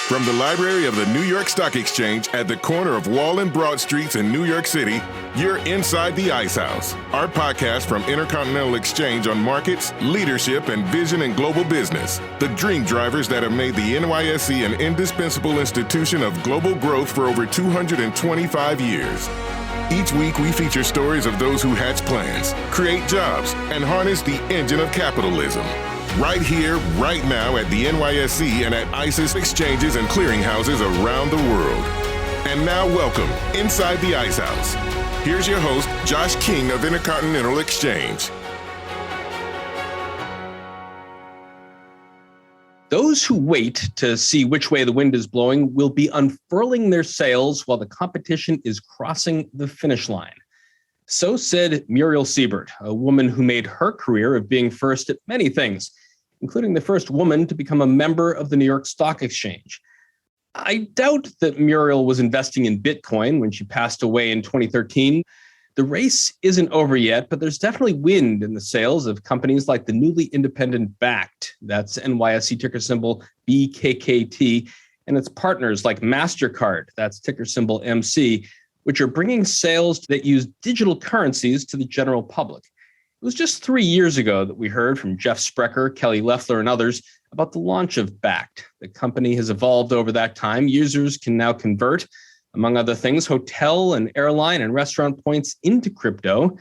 From the library of the New York Stock Exchange at the corner of Wall and Broad Streets in New York City, you're inside the Ice House, our podcast from Intercontinental Exchange on markets, leadership, and vision in global business. The dream drivers that have made the NYSE an indispensable institution of global growth for over 225 years. Each week, we feature stories of those who hatch plans, create jobs, and harness the engine of capitalism. Right here, right now at the NYSE and at ICE's exchanges and clearinghouses around the world. And now welcome inside the Ice House. Here's your host, Josh King of Intercontinental Exchange. Those who wait to see which way the wind is blowing will be unfurling their sails while the competition is crossing the finish line. So said Muriel Siebert, a woman who made her career of being first at many things, including the first woman to become a member of the New York Stock Exchange. I doubt that Muriel was investing in Bitcoin when she passed away in 2013. The race isn't over yet, but there's definitely wind in the sails of companies like the newly independent Bakkt, that's NYSE ticker symbol BKKT, and its partners like MasterCard, that's ticker symbol MC, which are bringing sales that use digital currencies to the general public. It was just 3 years ago that we heard from Jeff Sprecher, Kelly Loeffler, and others about the launch of Bakkt. The company has evolved over that time. Users can now convert, among other things, hotel and airline and restaurant points into crypto.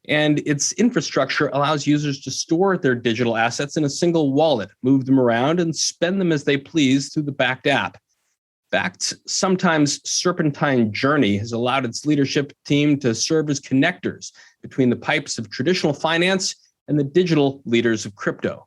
And its infrastructure allows users to store their digital assets in a single wallet, move them around, and spend them as they please through the Bakkt app. Bakkt's sometimes serpentine journey has allowed its leadership team to serve as connectors between the pipes of traditional finance and the digital leaders of crypto.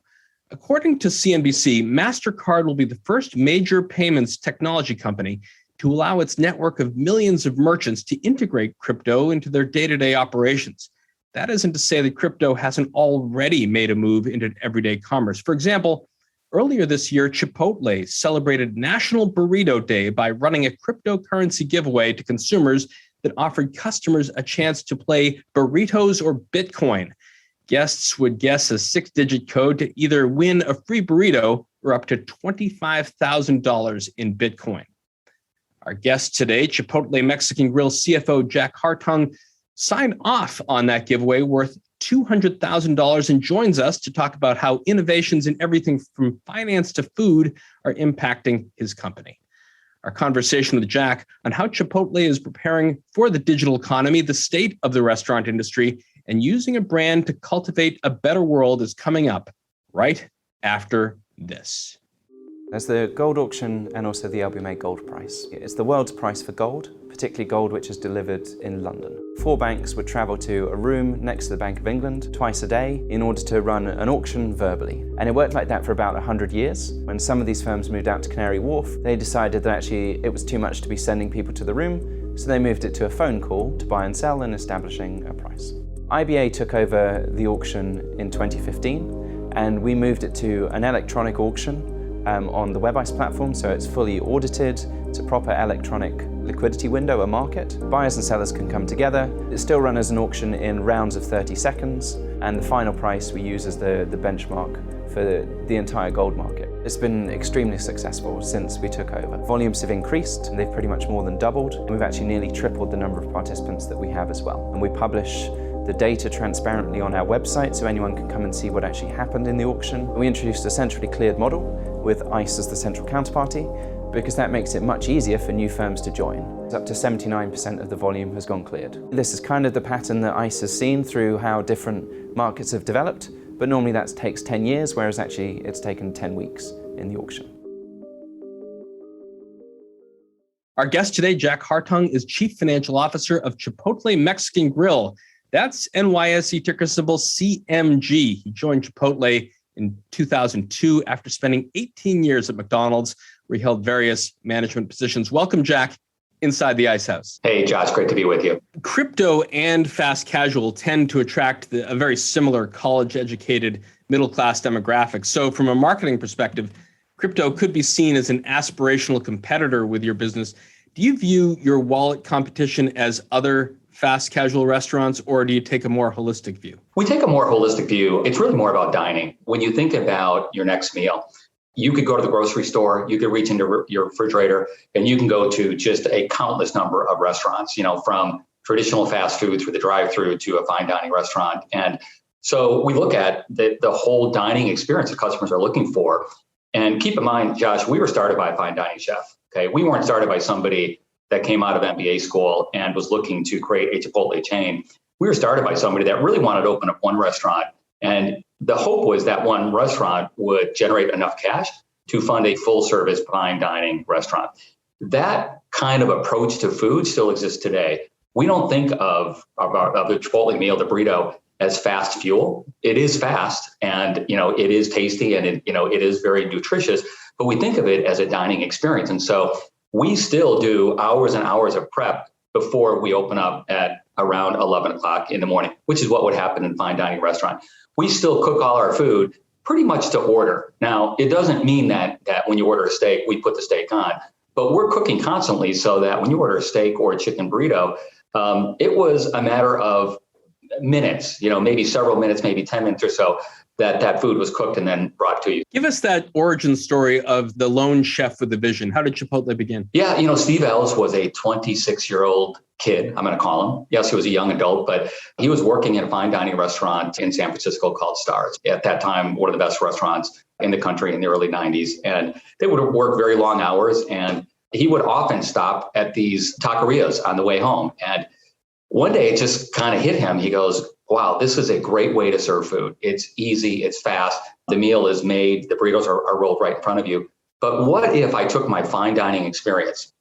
According to CNBC, MasterCard will be the first major payments technology company to allow its network of millions of merchants to integrate crypto into their day-to-day operations. That isn't to say that crypto hasn't already made a move into everyday commerce. For example, earlier this year, Chipotle celebrated National Burrito Day by running a cryptocurrency giveaway to consumers that offered customers a chance to play burritos or Bitcoin. Guests would guess a 6-digit code to either win a free burrito or up to $25,000 in Bitcoin. Our guest today, Chipotle Mexican Grill CFO Jack Hartung, signed off on that giveaway worth $200,000 and joins us to talk about how innovations in everything from finance to food are impacting his company. Our conversation with Jack on how Chipotle is preparing for the digital economy, the state of the restaurant industry, and using a brand to cultivate a better world is coming up right after this. There's the gold auction and also the LBMA gold price. It's the world's price for gold, particularly gold which is delivered in London. 4 banks would travel to a room next to the Bank of England twice a day in order to run an auction verbally. And it worked like that for about 100 years. When some of these firms moved out to Canary Wharf, they decided that actually it was too much to be sending people to the room, so they moved it to a phone call to buy and sell and establishing a price. IBA took over the auction in 2015, and we moved it to an electronic auction on the WebIce platform, so it's fully audited. It's a proper electronic liquidity window, a market. Buyers and sellers can come together. It's still run as an auction in rounds of 30 seconds, and the final price we use as the benchmark for the entire gold market. It's been extremely successful since we took over. Volumes have increased, and they've pretty much more than doubled, and we've actually nearly tripled the number of participants that we have as well. And we publish the data transparently on our website so anyone can come and see what actually happened in the auction. We introduced a centrally cleared model with ICE as the central counterparty because that makes it much easier for new firms to join. Up to 79% of the volume has gone cleared. This is kind of the pattern that ICE has seen through how different markets have developed, but normally that takes 10 years, whereas actually it's taken 10 weeks in the auction. Our guest today, Jack Hartung, is Chief Financial Officer of Chipotle Mexican Grill. That's NYSE ticker symbol CMG. He joined Chipotle in 2002 after spending 18 years at McDonald'S, where he held various management positions. Welcome, Jack, inside the Ice House. Hey, Josh, great to be with you. Crypto and fast casual tend to attract a very similar college-educated middle-class demographic. So from a marketing perspective, crypto could be seen as an aspirational competitor with your business. Do you view your wallet competition as other fast casual restaurants, or do you take a more holistic view? We take a more holistic view. It's really more about dining. When you think about your next meal, You could go to the grocery store, you could reach into your refrigerator, and you can go to just a countless number of restaurants, from traditional fast food through the drive-through to a fine dining restaurant. And so we look at the whole dining experience that customers are looking for. And keep in mind, Josh, we were started by a fine dining chef. Okay, we weren't started by somebody that came out of MBA school and was looking to create a Chipotle chain. We were started by somebody that really wanted to open up one restaurant. And the hope was that one restaurant would generate enough cash to fund a full service fine dining restaurant. That kind of approach to food still exists today. We don't think of the Chipotle meal, the burrito, as fast fuel. It is fast and, it is tasty and it is very nutritious, but we think of it as a dining experience. And so we still do hours and hours of prep before we open up at around 11 o'clock in the morning, which is what would happen in a fine dining restaurant. We still cook all our food pretty much to order. Now, it doesn't mean that when you order a steak, we put the steak on, but we're cooking constantly so that when you order a steak or a chicken burrito, it was a matter of minutes, maybe several minutes, maybe 10 minutes or so, that food was cooked and then brought to you. Give us that origin story of the lone chef with the vision. How did Chipotle begin? Yeah, Steve Ells was a 26-year-old kid, I'm going to call him. Yes, he was a young adult, but he was working in a fine dining restaurant in San Francisco called Stars. At that time, one of the best restaurants in the country in the early 90s. And they would work very long hours. And he would often stop at these taquerias on the way home. And one day it just kind of hit him. He goes, wow, this is a great way to serve food. It's easy, it's fast. The meal is made, the burritos are rolled right in front of you. But what if I took my fine dining experience,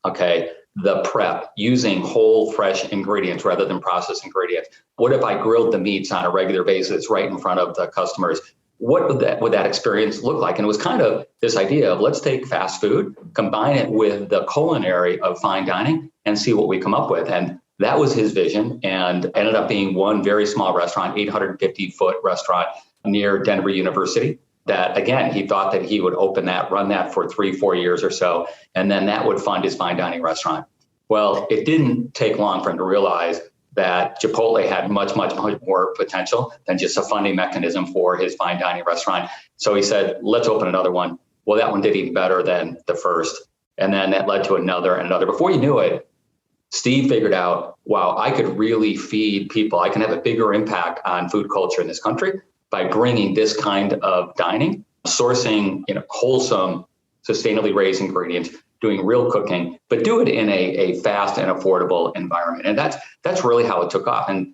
the prep, using whole, fresh ingredients rather than processed ingredients? What if I grilled the meats on a regular basis right in front of the customers? What would that experience look like? And it was kind of this idea of let's take fast food, combine it with the culinary of fine dining, and see what we come up with. And that was his vision, and ended up being one very small restaurant, 850-foot restaurant near Denver University. That, again, he thought that he would open that, run that for 3-4 years or so, and then that would fund his fine dining restaurant. Well, it didn't take long for him to realize that Chipotle had much, much, much more potential than just a funding mechanism for his fine dining restaurant. So he said, let's open another one. Well, that one did even better than the first. And then that led to another and another. Before you knew it, Steve figured out, wow, I could really feed people. I can have a bigger impact on food culture in this country by bringing this kind of dining, sourcing wholesome, sustainably raised ingredients, doing real cooking, but do it in a fast and affordable environment. And that's really how it took off. And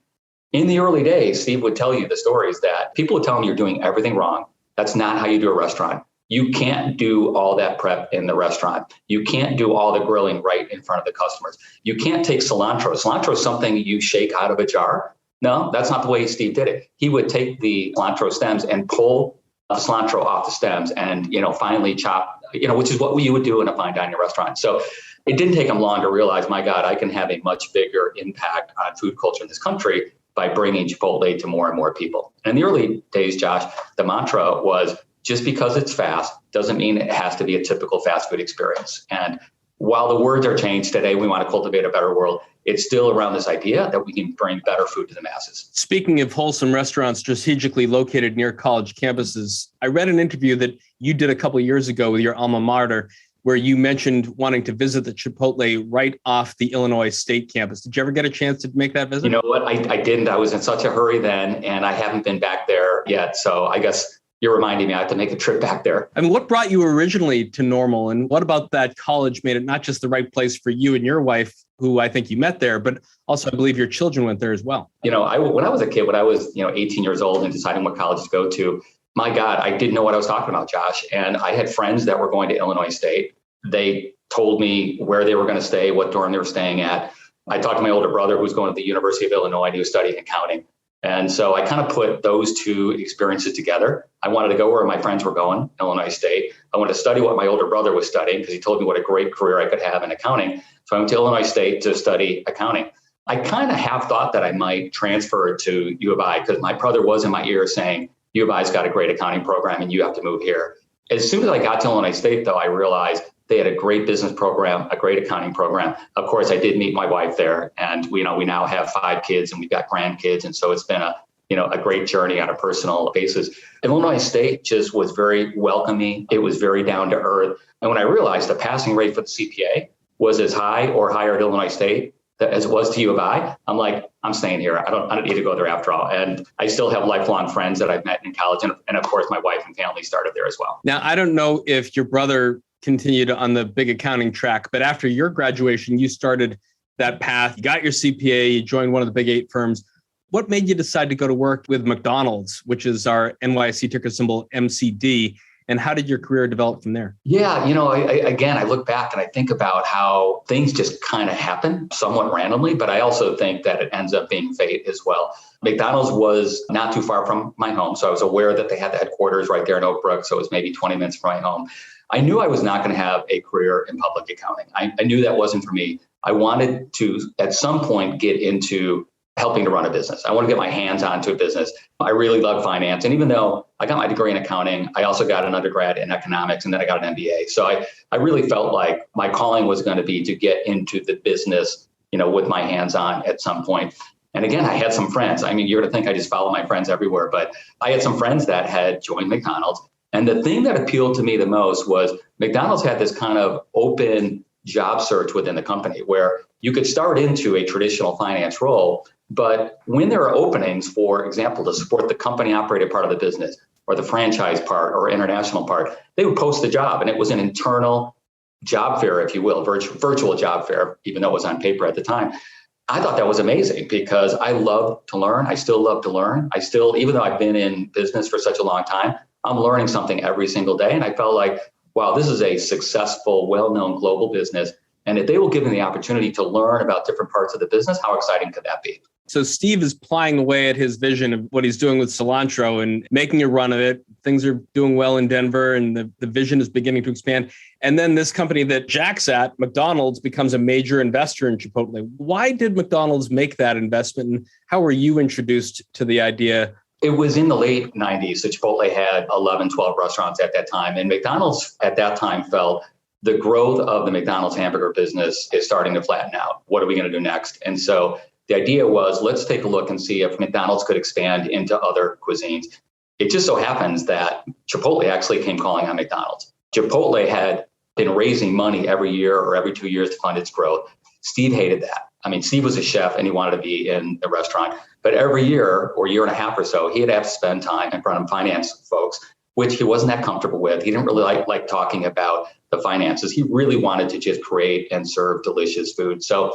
in the early days, Steve would tell you the stories that people would tell him you're doing everything wrong. That's not how you do a restaurant. You can't do all that prep in the restaurant. You can't do all the grilling right in front of the customers. You can't take cilantro. Cilantro is something you shake out of a jar. No, that's not the way Steve did it. He would take the cilantro stems and pull the cilantro off the stems and, finally chop, which is what you would do in a fine dining restaurant. So it didn't take him long to realize, my God, I can have a much bigger impact on food culture in this country by bringing Chipotle to more and more people. And in the early days, Josh, the mantra was, just because it's fast doesn't mean it has to be a typical fast food experience. And while the words are changed today, we want to cultivate a better world. It's still around this idea that we can bring better food to the masses. Speaking of wholesome restaurants strategically located near college campuses, I read an interview that you did a couple of years ago with your alma mater, where you mentioned wanting to visit the Chipotle right off the Illinois State campus. Did you ever get a chance to make that visit? You know what? I didn't. I was in such a hurry then, and I haven't been back there yet. So I guess you're reminding me I have to make a trip back there. I mean, what brought you originally to Normal? And what about that college made it not just the right place for you and your wife, who I think you met there, but also I believe your children went there as well? When I was a kid, when I was 18 years old and deciding what college to go to, my God, I didn't know what I was talking about, Josh. And I had friends that were going to Illinois State. They told me where they were going to stay, what dorm they were staying at. I talked to my older brother who was going to the University of Illinois and he was studying accounting. And so I kind of put those two experiences together. I wanted to go where my friends were going, Illinois State. I wanted to study what my older brother was studying because he told me what a great career I could have in accounting. So I went to Illinois State to study accounting. I kind of half thought that I might transfer to U of I because my brother was in my ear saying, U of I's got a great accounting program and you have to move here. As soon as I got to Illinois State, though, I realized they had a great business program, a great accounting program. Of course, I did meet my wife there, and we now have 5 kids and we've got grandkids, and so it's been a great journey on a personal basis. Illinois State just was very welcoming. It was very down to earth. And when I realized the passing rate for the CPA was as high or higher at Illinois State as it was to U of I, I'm like, I'm staying here. I don't need to go there after all. And I still have lifelong friends that I've met in college. And of course, my wife and family started there as well. Now, I don't know if your brother continued on the big accounting track, but after your graduation, you started that path. You got your CPA, you joined one of the big 8 firms. What made you decide to go to work with McDonald's, which is our NYSE ticker symbol MCD? And how did your career develop from there? Yeah, I look back and I think about how things just kind of happen somewhat randomly, but I also think that it ends up being fate as well. McDonald's was not too far from my home, so I was aware that they had the headquarters right there in Oak Brook, so it was maybe 20 minutes from my home. I knew I was not going to have a career in public accounting. I knew that wasn't for me. I wanted to, at some point, get into helping to run a business. I want to get my hands onto a business. I really love finance. And even though I got my degree in accounting, I also got an undergrad in economics, and then I got an MBA. So I really felt like my calling was going to be to get into the business, with my hands on at some point. And again, I had some friends. I mean, you're going to think I just follow my friends everywhere, but I had some friends that had joined McDonald's. And the thing that appealed to me the most was McDonald's had this kind of open job search within the company where you could start into a traditional finance role. But when there are openings, for example, to support the company operated part of the business or the franchise part or international part, they would post the job. And it was an internal job fair, if you will, virtual job fair, even though it was on paper at the time. I thought that was amazing because I love to learn. I still love to learn. Even though I've been in business for such a long time, I'm learning something every single day. And I felt like, wow, this is a successful, well-known global business. And if they will give me the opportunity to learn about different parts of the business, how exciting could that be? So Steve is plying away at his vision of what he's doing with cilantro and making a run of it. Things are doing well in Denver and the vision is beginning to expand. And then this company that Jack's at, McDonald's, becomes a major investor in Chipotle. Why did McDonald's make that investment? And how were you introduced to the idea? It was in the late 90s. So Chipotle had 11, 12 restaurants at that time. And McDonald's at that time felt the growth of the McDonald's hamburger business is starting to flatten out. What are we going to do next? And so the idea was, let's take a look and see if McDonald's could expand into other cuisines. It just so happens that Chipotle actually came calling on McDonald's. Chipotle had been raising money every year or every 2 years to fund its growth. Steve hated that. I mean, Steve was a chef and he wanted to be in the restaurant. But every year or year and a half or so, he'd have to spend time in front of finance folks, which he wasn't that comfortable with. He didn't really like talking about the finances. He really wanted to just create and serve delicious food. So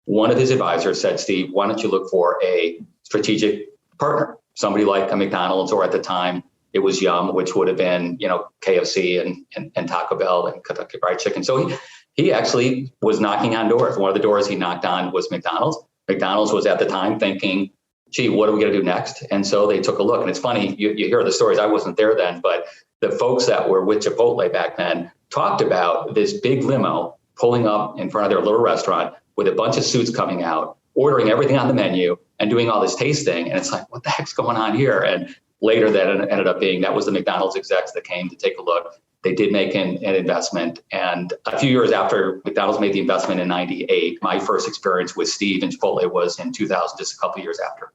one of his advisors said, Steve, why don't you look for a strategic partner, somebody like a McDonald's, or at the time it was Yum, which would have been, KFC and Taco Bell and Kentucky Fried Chicken. So he actually was knocking on doors. One of the doors he knocked on was McDonald's. McDonald's was at the time thinking, gee, what are we going to do next? And so they took a look. And it's funny, you hear the stories. I wasn't there then, but the folks that were with Chipotle back then talked about this big limo pulling up in front of their little restaurant with a bunch of suits coming out, ordering everything on the menu and doing all this tasting. And it's like, what the heck's going on here? And later that ended up being, that was the McDonald's execs that came to take a look. They did make an investment. And a few years after McDonald's made the investment in 98, my first experience with Steve and Chipotle was in 2000, just a couple of years after.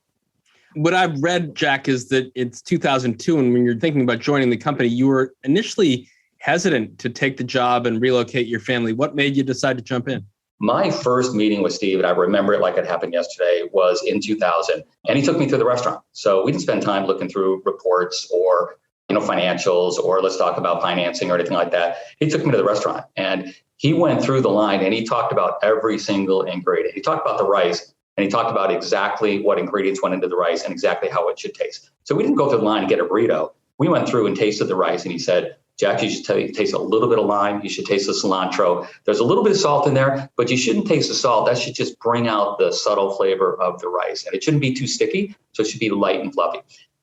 What I've read, Jack, is that it's 2002. And when you're thinking about joining the company, you were initially hesitant to take the job and relocate your family. What made you decide to jump in? My first meeting with Steve, and I remember it like it happened yesterday, was in 2000. And he took me through the restaurant. So we didn't spend time looking through reports or financials, or let's talk about financing or anything like that. He took me to the restaurant and he went through the line and he talked about every single ingredient. He talked about the rice and he talked about exactly what ingredients went into the rice and exactly how it should taste. So we didn't go through the line and get a burrito. We went through and tasted the rice and he said, Jack, you should taste a little bit of lime. You should taste the cilantro. There's a little bit of salt in there, but you shouldn't taste the salt. That should just bring out the subtle flavor of the rice. And it shouldn't be too sticky, so it should be light and fluffy.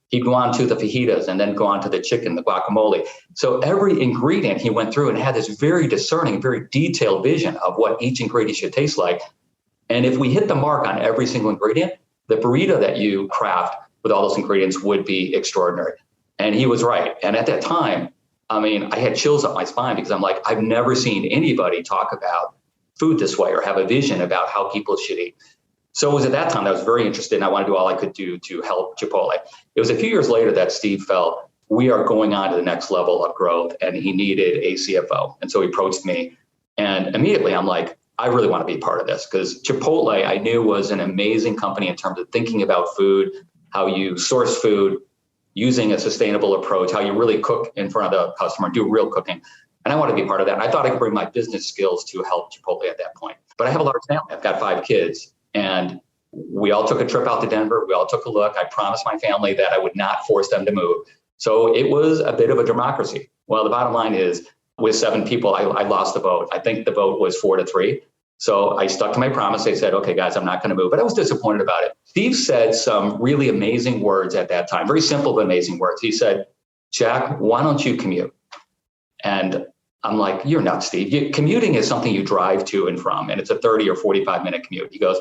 He'd go on to the fajitas and then go on to the chicken, the guacamole. So every ingredient he went through and had this very discerning, very detailed vision of what each ingredient should taste like. And if we hit the mark on every single ingredient, the burrito that you craft with all those ingredients would be extraordinary. And he was right. And at that time, I mean, I had chills up my spine because I'm like, I've never seen anybody talk about food this way or have a vision about how people should eat. So it was at that time that I was very interested and I wanted to do all I could do to help Chipotle. It was a few years later that Steve felt we are going on to the next level of growth and he needed a CFO. And so he approached me and immediately I'm like, I really want to be part of this because Chipotle I knew was an amazing company in terms of thinking about food, how you source food, using a sustainable approach, how you really cook in front of the customer, do real cooking. And I wanted to be part of that. And I thought I could bring my business skills to help Chipotle at that point. But I have a large family. I've got 5 kids. And we all took a trip out to Denver. We all took a look. I promised my family that I would not force them to move. So it was a bit of a democracy. Well, the bottom line is with 7 people, I lost the vote. I think the vote was 4-3. So I stuck to my promise. I said, okay, guys, I'm not going to move. But I was disappointed about it. Steve said some really amazing words at that time, very simple but amazing words. He said, Jack, why don't you commute? And I'm like, you're nuts, Steve. Commuting is something you drive to and from, and it's a 30 or 45-minute commute. He goes,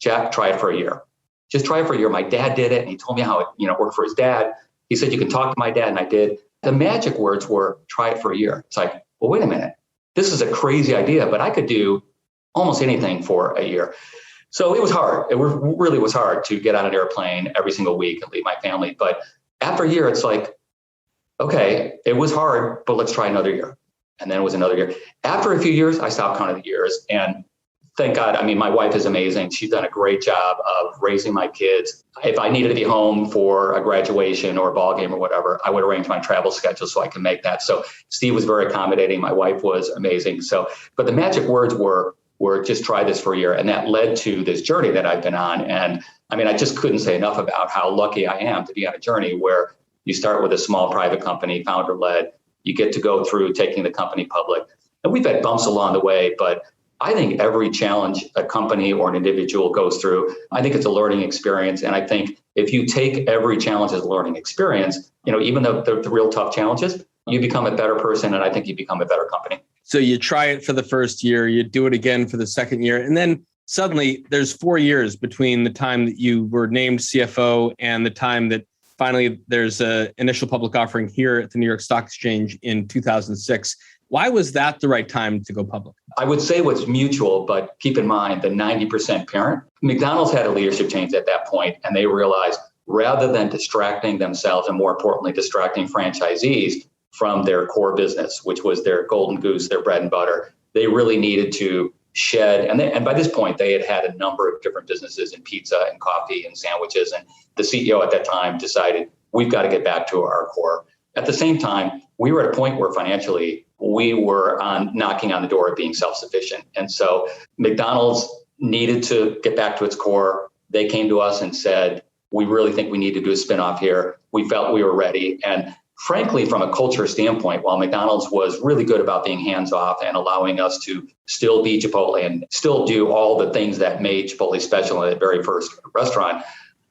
Jack, try it for a year. Just try it for a year. My dad did it, and he told me how it worked for his dad. He said, you can talk to my dad, and I did. The magic words were, try it for a year. It's like, well, wait a minute. This is a crazy idea, but I could do almost anything for a year. So it was hard. It really was hard to get on an airplane every single week and leave my family. But after a year, it's like, okay, it was hard, but let's try another year. And then it was another year. After a few years, I stopped counting the years. And thank God, I mean, my wife is amazing. She's done a great job of raising my kids. If I needed to be home for a graduation or a ball game or whatever, I would arrange my travel schedule so I can make that. So Steve was very accommodating. My wife was amazing. So, but the magic words were just try this for a year. And that led to this journey that I've been on. And I mean, I just couldn't say enough about how lucky I am to be on a journey where you start with a small private company, founder led, you get to go through taking the company public. And we've had bumps along the way, but I think every challenge a company or an individual goes through, I think it's a learning experience. And I think if you take every challenge as a learning experience, even though the real tough challenges, you become a better person. And I think you become a better company. So you try it for the first year, you do it again for the second year, and then suddenly there's 4 years between the time that you were named CFO and the time that finally there's an initial public offering here at the New York Stock Exchange in 2006. Why was that the right time to go public? I would say what's mutual, but keep in mind the 90% parent. McDonald's had a leadership change at that point, and they realized rather than distracting themselves and more importantly, distracting franchisees from their core business, which was their golden goose, their bread and butter, they really needed to shed. And by this point, they had a number of different businesses in pizza and coffee and sandwiches. And the CEO at that time decided we've got to get back to our core. At the same time, we were at a point where financially we were knocking on the door of being self-sufficient. And so McDonald's needed to get back to its core. They came to us and said, we really think we need to do a spinoff here. We felt we were ready. And frankly, from a culture standpoint, while McDonald's was really good about being hands-off and allowing us to still be Chipotle and still do all the things that made Chipotle special in the very first restaurant,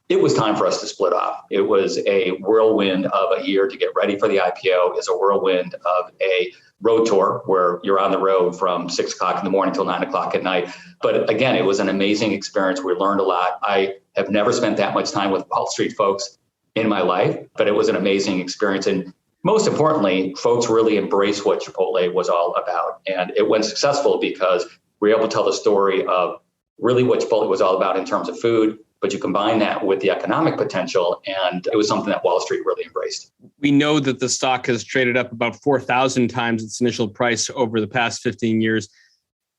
it was time for us to split off. It was a whirlwind of a year to get ready for the IPO. It's a whirlwind of a road tour where you're on the road from 6 o'clock in the morning till 9 o'clock at night. But again, it was an amazing experience. We learned a lot. I have never spent that much time with Wall Street folks in my life, but it was an amazing experience. And most importantly, folks really embraced what Chipotle was all about. And it went successful because we were able to tell the story of really what Chipotle was all about in terms of food, but you combine that with the economic potential, and it was something that Wall Street really embraced. We know that the stock has traded up about 4,000 times its initial price over the past 15 years.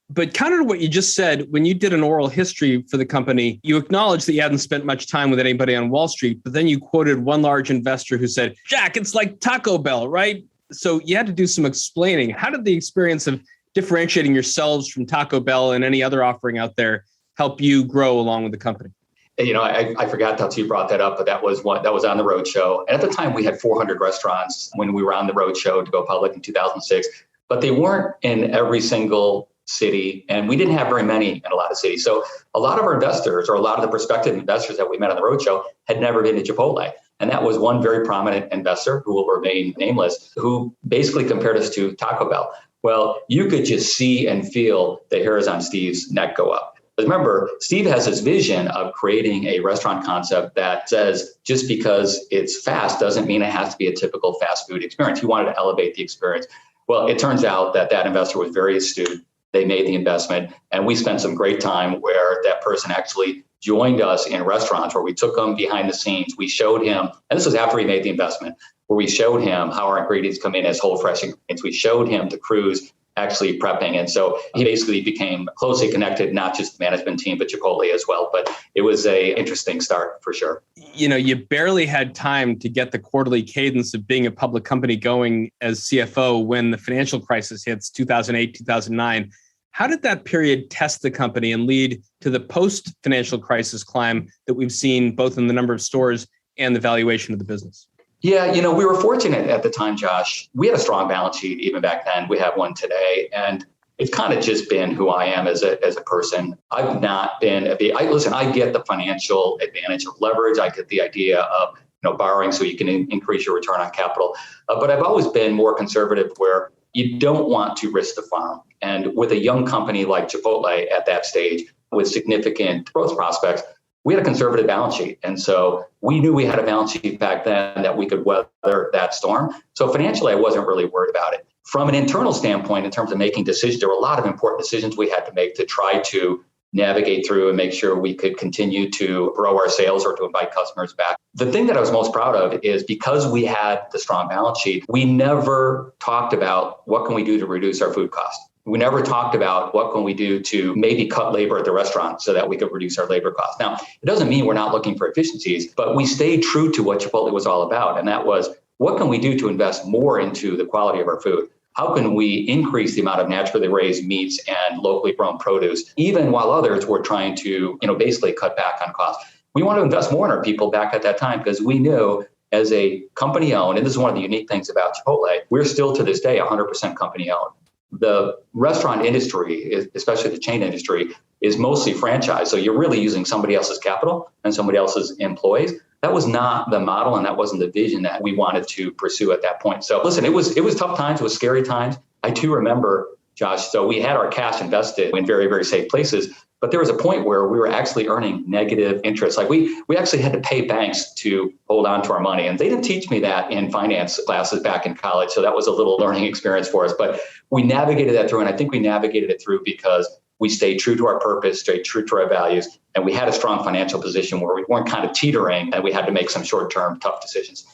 But counter to what you just said, when you did an oral history for the company, you acknowledged that you hadn't spent much time with anybody on Wall Street, but then you quoted one large investor who said, Jack, it's like Taco Bell, right? So you had to do some explaining. How did the experience of differentiating yourselves from Taco Bell and any other offering out there help you grow along with the company? I forgot until you brought that up, but that was on the roadshow. And at the time, we had 400 restaurants when we were on the roadshow to go public in 2006, but they weren't in every single city, and we didn't have very many in a lot of cities. So a lot of our investors, or a lot of the prospective investors that we met on the roadshow, had never been to Chipotle. And that was one very prominent investor, who will remain nameless, who basically compared us to Taco Bell. Well, you could just see and feel the hairs on Steve's neck go up. But remember, Steve has this vision of creating a restaurant concept that says just because it's fast doesn't mean it has to be a typical fast food experience. He wanted to elevate the experience. Well, it turns out that investor was very astute. They made the investment, and we spent some great time where that person actually joined us in restaurants where we took him behind the scenes. We showed him, and this was after he made the investment, where we showed him how our ingredients come in as whole, fresh ingredients. We showed him the crews actually prepping. And so he basically became closely connected, not just the management team, but Chipotle as well. But it was a interesting start for sure. You know, you barely had time to get the quarterly cadence of being a public company going as CFO when the financial crisis hits 2008, 2009. How did that period test the company and lead to the post-financial crisis climb that we've seen both in the number of stores and the valuation of the business? Yeah, we were fortunate at the time, Josh. We had a strong balance sheet even back then. We have one today. And it's kind of just been who I am as a person. I've not been I get the financial advantage of leverage. I get the idea of borrowing so you can increase your return on capital. But I've always been more conservative where you don't want to risk the farm. And with a young company like Chipotle at that stage with significant growth prospects, we had a conservative balance sheet. And so we knew we had a balance sheet back then that we could weather that storm. So financially, I wasn't really worried about it. From an internal standpoint, in terms of making decisions, there were a lot of important decisions we had to make to try to navigate through and make sure we could continue to grow our sales or to invite customers back. The thing that I was most proud of is because we had the strong balance sheet, we never talked about what can we do to reduce our food costs. We never talked about what can we do to maybe cut labor at the restaurant so that we could reduce our labor costs. Now, it doesn't mean we're not looking for efficiencies, but we stayed true to what Chipotle was all about. And that was, what can we do to invest more into the quality of our food? How can we increase the amount of naturally raised meats and locally grown produce, even while others were trying to, basically cut back on costs? We want to invest more in our people back at that time because we knew as a company owned, and this is one of the unique things about Chipotle, we're still to this day 100% company owned. The restaurant industry, especially the chain industry, is mostly franchise. So you're really using somebody else's capital and somebody else's employees. That was not the model and that wasn't the vision that we wanted to pursue at that point. So listen, it was tough times, it was scary times. I do remember, Josh, so we had our cash invested in very, very safe places, but there was a point where we were actually earning negative interest. Like we actually had to pay banks to hold on to our money. And they didn't teach me that in finance classes back in college. So that was a little learning experience for us. But we navigated that through. And I think we navigated it through because we stayed true to our purpose, stayed true to our values. And we had a strong financial position where we weren't kind of teetering and we had to make some short-term tough decisions.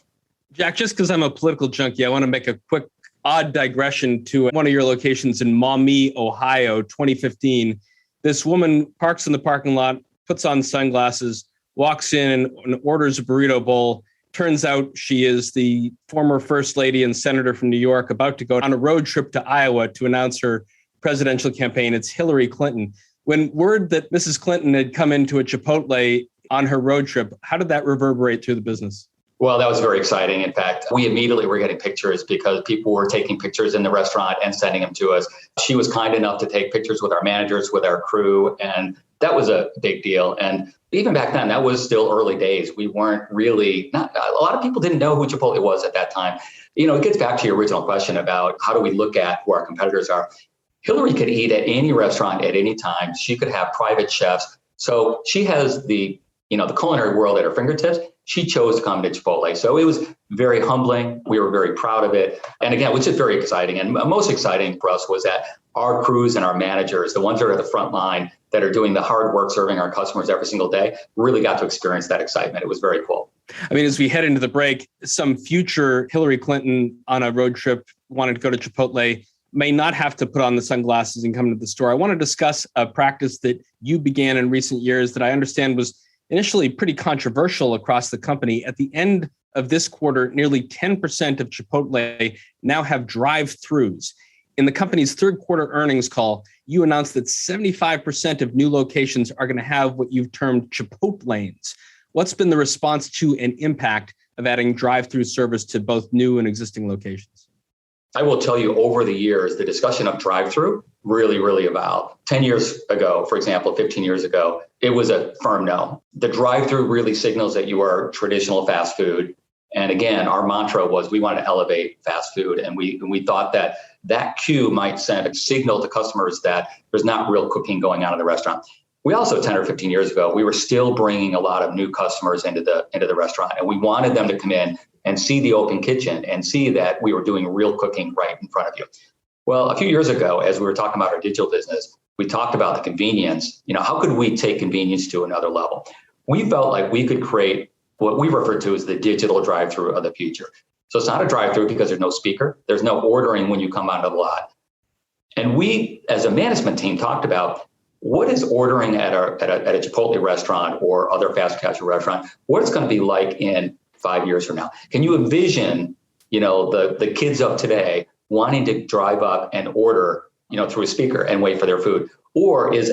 Jack, just because I'm a political junkie, I want to make a quick odd digression to one of your locations in Maumee, Ohio, 2015. This woman parks in the parking lot, puts on sunglasses, walks in and orders a burrito bowl. Turns out she is the former first lady and senator from New York about to go on a road trip to Iowa to announce her presidential campaign. It's Hillary Clinton. When word that Mrs. Clinton had come into a Chipotle on her road trip, how did that reverberate through the business? Well, that was very exciting. In fact, we immediately were getting pictures because people were taking pictures in the restaurant and sending them to us. She was kind enough to take pictures with our managers, with our crew, and that was a big deal. And even back then, that was still early days. We weren't really, a lot of people didn't know who Chipotle was at that time. It gets back to your original question about how do we look at who our competitors are. Hillary could eat at any restaurant at any time. She could have private chefs. So she has the culinary world at her fingertips. She chose to come to Chipotle. So it was very humbling. We were very proud of it. And again, which is very exciting. And most exciting for us was that our crews and our managers, the ones that are at the front line that are doing the hard work serving our customers every single day, really got to experience that excitement. It was very cool. I mean, as we head into the break, some future Hillary Clinton on a road trip wanted to go to Chipotle may not have to put on the sunglasses and come to the store. I want to discuss a practice that you began in recent years that I understand was initially pretty controversial across the company. At the end of this quarter, nearly 10% of Chipotle now have drive-thrus. In the company's third quarter earnings call, you announced that 75% of new locations are going to have what you've termed Chipotlanes. What's been the response to and impact of adding drive-thru service to both new and existing locations? I will tell you, over the years, the discussion of drive-thru really evolved. 10 years ago, for example, 15 years ago, it was a firm no. The drive-thru really signals that you are traditional fast food. And again, our mantra was we want to elevate fast food. And we thought that cue might send a signal to customers that there's not real cooking going on in the restaurant. We also, 10 or 15 years ago, we were still bringing a lot of new customers into the restaurant. And we wanted them to come in and see the open kitchen and see that we were doing real cooking right in front of you. Well, a few years ago, as we were talking about our digital business, we talked about the convenience. How could we take convenience to another level? We felt like we could create what we refer to as the digital drive-through of the future. So it's not a drive-through because there's no speaker. There's no ordering when you come onto the lot. And we, as a management team, talked about what is ordering at a Chipotle restaurant or other fast casual restaurant, what it's going to be like in 5 years from now. Can you envision, the kids of today wanting to drive up and order, through a speaker and wait for their food? Or is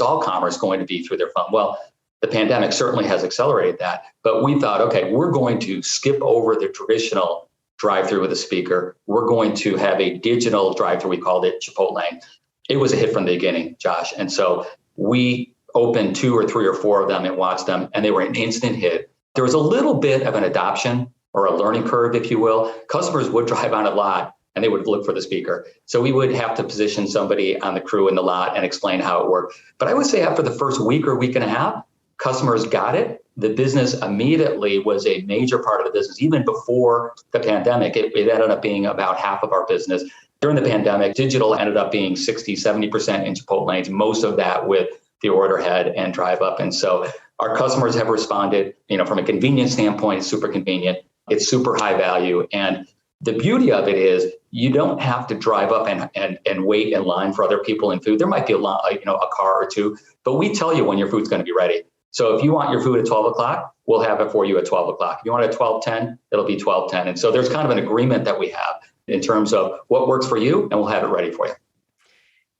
all commerce going to be through their phone? Well, the pandemic certainly has accelerated that, but we thought, okay, we're going to skip over the traditional drive-through with a speaker. We're going to have a digital drive-through. We called it Chipotlane. It was a hit from the beginning, Josh. And so we opened 2 or 3 or 4 of them and watched them, and they were an instant hit. There was a little bit of an adoption or a learning curve, if you will. Customers would drive on a lot and they would look for the speaker. So we would have to position somebody on the crew in the lot and explain how it worked. But I would say after the first week or week and a half, customers got it. The business immediately was a major part of the business. Even before the pandemic, it ended up being about half of our business. During the pandemic, digital ended up being 60, 70% in Chipotlanes, most of that with the order ahead and drive up. And so our customers have responded, from a convenience standpoint, it's super convenient. It's super high value. And the beauty of it is you don't have to drive up and wait in line for other people and food. There might be a car or two, but we tell you when your food's going to be ready. So if you want your food at 12 o'clock, we'll have it for you at 12 o'clock. If you want it at 12:10, it'll be 12:10. And so there's kind of an agreement that we have in terms of what works for you, and we'll have it ready for you.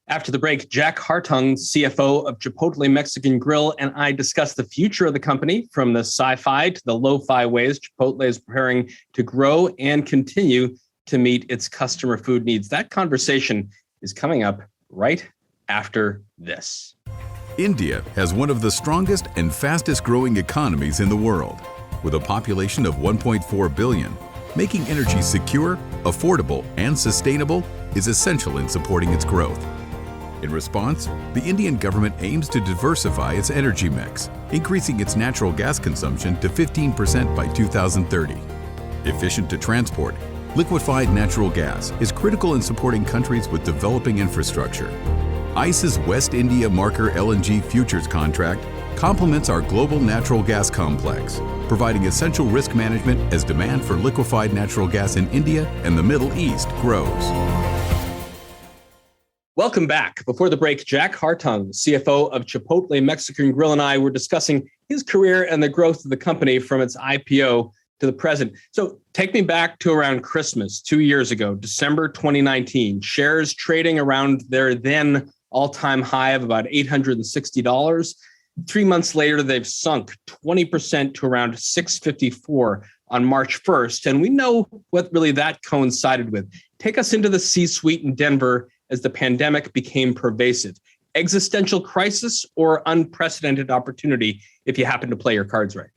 After the break, Jack Hartung, CFO of Chipotle Mexican Grill, and I discuss the future of the company from the sci-fi to the lo-fi ways Chipotle is preparing to grow and continue to meet its customer food needs. That conversation is coming up right after this. India has one of the strongest and fastest growing economies in the world. With a population of 1.4 billion, making energy secure, affordable, and sustainable is essential in supporting its growth. In response, the Indian government aims to diversify its energy mix, increasing its natural gas consumption to 15% by 2030. Efficient to transport, liquefied natural gas is critical in supporting countries with developing infrastructure. ICE's West India Marker LNG futures contract complements our global natural gas complex, providing essential risk management as demand for liquefied natural gas in India and the Middle East grows. Welcome back. Before the break, Jack Hartung, CFO of Chipotle Mexican Grill, and I were discussing his career and the growth of the company from its IPO to the present. So take me back to around Christmas 2 years ago, December 2019, shares trading around their then all-time high of about $860. 3 months later, they've sunk 20% to around $654 on March 1st. And we know what really that coincided with. Take us into the C-suite in Denver as the pandemic became pervasive. Existential crisis or unprecedented opportunity if you happen to play your cards right?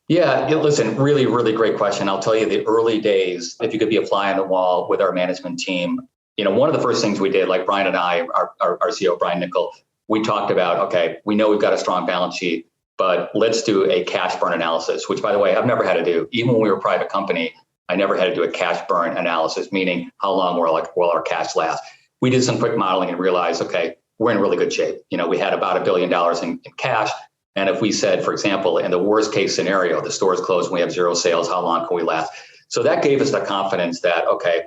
Yeah, listen, really, really great question. I'll tell you the early days, if you could be a fly on the wall with our management team, one of the first things we did, like Brian and I, our CEO Brian Niccol, we talked about, okay, we know we've got a strong balance sheet, but let's do a cash burn analysis, which, by the way, I've never had to do. Even when we were a private company, I never had to do a cash burn analysis, meaning how long will our cash last? We did some quick modeling and realized, okay, we're in really good shape. We had about $1 billion in cash. And if we said, for example, in the worst case scenario, the stores closed and we have 0 sales, how long can we last? So that gave us the confidence that, okay,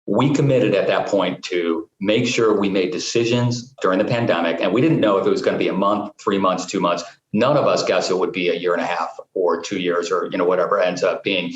we committed at that point to make sure we made decisions during the pandemic. And we didn't know if it was going to be a month, 3 months, 2 months. None of us guessed it would be a year and a half or 2 years or, whatever it ends up being.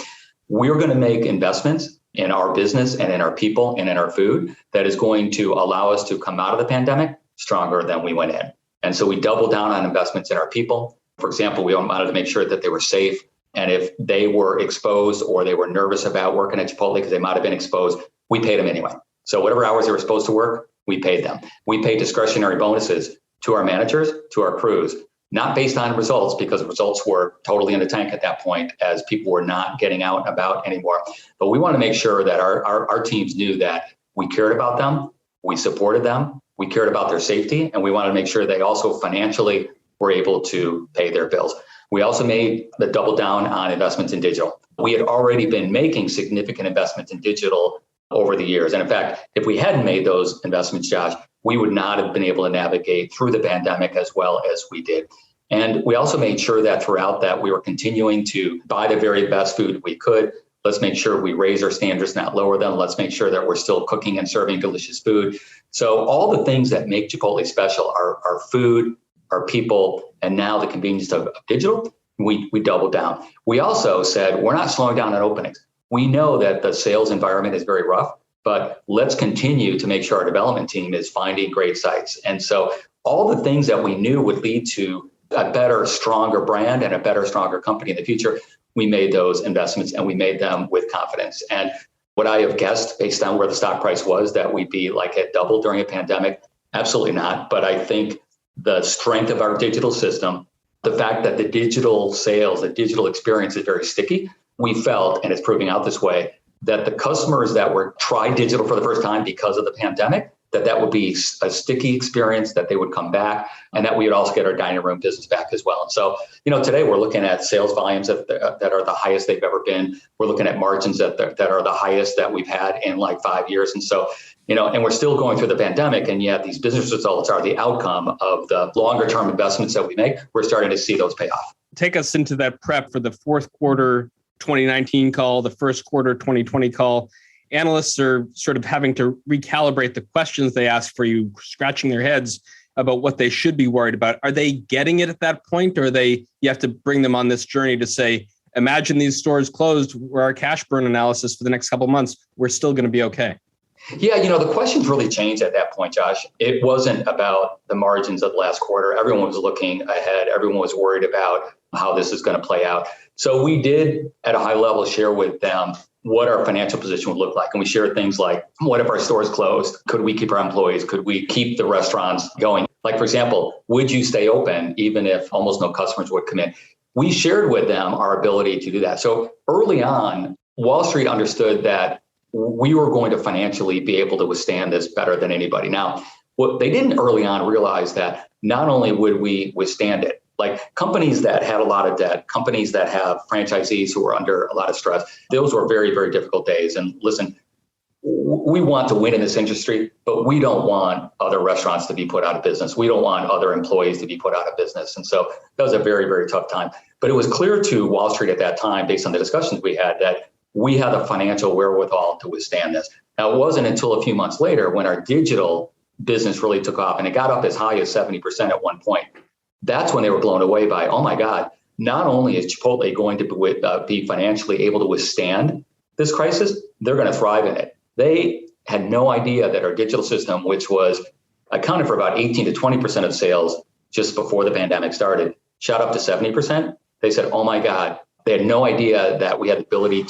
We're going to make investments in our business and in our people and in our food that is going to allow us to come out of the pandemic stronger than we went in. And so we doubled down on investments in our people. For example, we wanted to make sure that they were safe. And if they were exposed or they were nervous about working at Chipotle because they might have been exposed, we paid them anyway. So whatever hours they were supposed to work, we paid them. We paid discretionary bonuses to our managers, to our crews, not based on results because results were totally in the tank at that point as people were not getting out and about anymore. But we want to make sure that our teams knew that we cared about them, we supported them, we cared about their safety, and we wanted to make sure they also financially were able to pay their bills. We also made the double down on investments in digital. We had already been making significant investments in digital over the years. And in fact, if we hadn't made those investments, Josh, we would not have been able to navigate through the pandemic as well as we did. And we also made sure that throughout that we were continuing to buy the very best food we could. Let's make sure we raise our standards, not lower them. Let's make sure that we're still cooking and serving delicious food. So all the things that make Chipotle special are our food, our people, and now the convenience of digital. We doubled down. We also said, we're not slowing down on openings. We know that the sales environment is very rough, but let's continue to make sure our development team is finding great sites. And so all the things that we knew would lead to a better, stronger brand and a better, stronger company in the future, we made those investments and we made them with confidence. And would I have guessed based on where the stock price was that we'd be like at double during a pandemic? Absolutely not. But I think the strength of our digital system, the fact that the digital sales, the digital experience is very sticky, we felt, and it's proving out this way, that the customers that were tried digital for the first time because of the pandemic, that would be a sticky experience, that they would come back, and that we would also get our dining room business back as well. And so, today we're looking at sales volumes that are the highest they've ever been. We're looking at margins that are the highest that we've had in like 5 years. And so, and we're still going through the pandemic, and yet these business results are the outcome of the longer term investments that we make. We're starting to see those pay off. Take us into that prep for the fourth quarter 2019 call, the first quarter 2020 call. Analysts are sort of having to recalibrate the questions they ask for you, scratching their heads about what they should be worried about. Are they getting it at that point, or you have to bring them on this journey to say, imagine these stores closed, where our cash burn analysis for the next couple of months, we're still going to be okay? Yeah, the questions really changed at that point, Josh. It wasn't about the margins of the last quarter. Everyone was looking ahead. Everyone was worried about how this is going to play out. So we did, at a high level, share with them what our financial position would look like. And we shared things like, what if our stores closed? Could we keep our employees? Could we keep the restaurants going? Like, for example, would you stay open even if almost no customers would come in? We shared with them our ability to do that. So early on, Wall Street understood that we were going to financially be able to withstand this better than anybody. Now, what they didn't early on realize that not only would we withstand it, like companies that had a lot of debt, companies that have franchisees who were under a lot of stress, those were very, very difficult days. And listen, we want to win in this industry, but we don't want other restaurants to be put out of business. We don't want other employees to be put out of business. And so that was a very, very tough time. But it was clear to Wall Street at that time, based on the discussions we had, that we had the financial wherewithal to withstand this. Now, it wasn't until a few months later when our digital business really took off, and it got up as high as 70% at one point. That's when they were blown away by, oh my God, not only is Chipotle going to be financially able to withstand this crisis, they're going to thrive in it. They had no idea that our digital system, which was accounted for about 18 to 20% of sales just before the pandemic started, shot up to 70%. They said, oh my God, they had no idea that we had the ability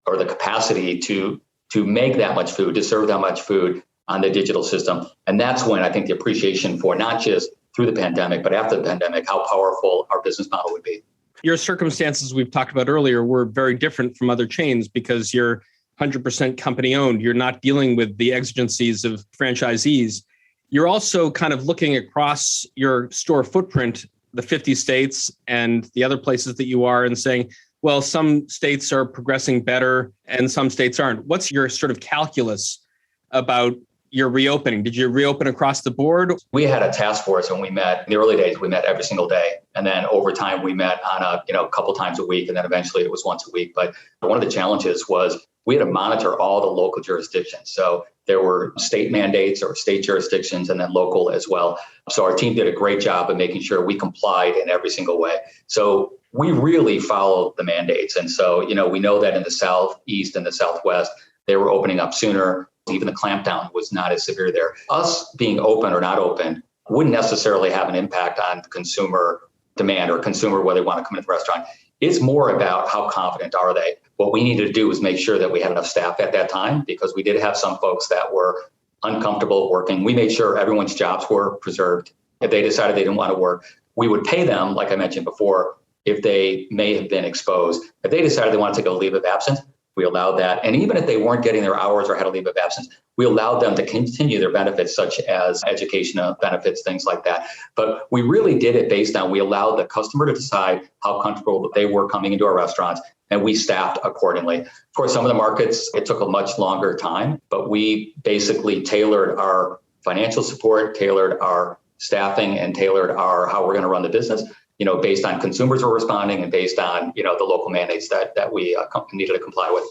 or the capacity to make that much food, to serve that much food on the digital system. And that's when I think the appreciation for not just through the pandemic, but after the pandemic, how powerful our business model would be. Your circumstances we've talked about earlier were very different from other chains because you're 100% company owned. You're not dealing with the exigencies of franchisees. You're also kind of looking across your store footprint, the 50 states and the other places that you are, and saying, well, some states are progressing better and some states aren't. What's your sort of calculus about your reopening? Did you reopen across the board? We had a task force when we met. In the early days, we met every single day. And then over time, we met on a couple times a week. And then eventually it was once a week. But one of the challenges was we had to monitor all the local jurisdictions. So there were state mandates or state jurisdictions and then local as well. So our team did a great job of making sure we complied in every single way. So we really followed the mandates. And so, we know that in the Southeast and the Southwest, they were opening up sooner. Even the clampdown was not as severe there. Us being open or not open wouldn't necessarily have an impact on consumer demand or consumer whether they want to come into the restaurant. It's more about how confident are they. What we needed to do was make sure that we had enough staff at that time, because we did have some folks that were uncomfortable working. We made sure everyone's jobs were preserved. If they decided they didn't want to work, we would pay them, like I mentioned before, if they may have been exposed. If they decided they wanted to take a leave of absence, we allowed that. And even if they weren't getting their hours or had a leave of absence, we allowed them to continue their benefits, such as educational benefits, things like that. But we really did it based on, we allowed the customer to decide how comfortable they were coming into our restaurants, and we staffed accordingly. Of course, some of the markets, it took a much longer time, but we basically tailored our financial support, tailored our staffing, and tailored our how we're going to run the business, based on consumers were responding and based on, the local mandates that we needed to comply with.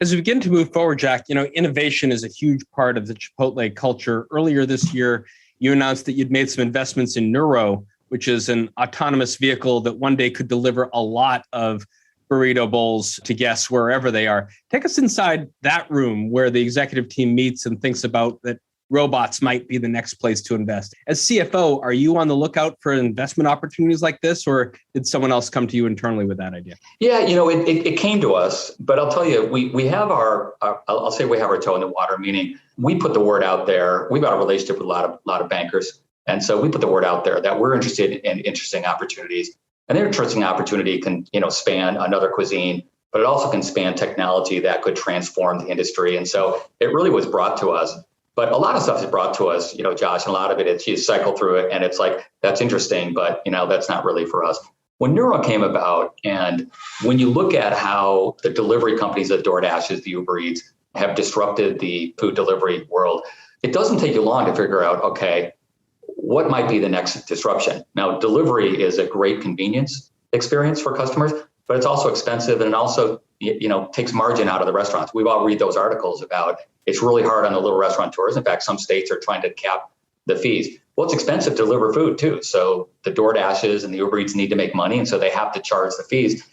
As we begin to move forward, Jack, innovation is a huge part of the Chipotle culture. Earlier this year, you announced that you'd made some investments in Nuro, which is an autonomous vehicle that one day could deliver a lot of burrito bowls to guests wherever they are. Take us inside that room where the executive team meets and thinks about that robots might be the next place to invest. As CFO, are you on the lookout for investment opportunities like this, or did someone else come to you internally with that idea? Yeah, it came to us, but I'll tell you, we have I'll say we have our toe in the water, meaning we put the word out there. We've got a relationship with a lot of bankers. And so we put the word out there that we're interested in interesting opportunities. And their interesting opportunity can, span another cuisine, but it also can span technology that could transform the industry. And so it really was brought to us. But a lot of stuff is brought to us, Josh, and a lot of it, you cycle through it and it's like, that's interesting, but, that's not really for us. When Nuro came about, and when you look at how the delivery companies, the DoorDashes, the Uber Eats, have disrupted the food delivery world, it doesn't take you long to figure out, okay, what might be the next disruption? Now, delivery is a great convenience experience for customers, but it's also expensive and it also, takes margin out of the restaurants. We've all read those articles about it's really hard on the little restaurateurs. In fact, some states are trying to cap the fees. Well, it's expensive to deliver food too. So the DoorDashes and the Uber Eats need to make money, and so they have to charge the fees.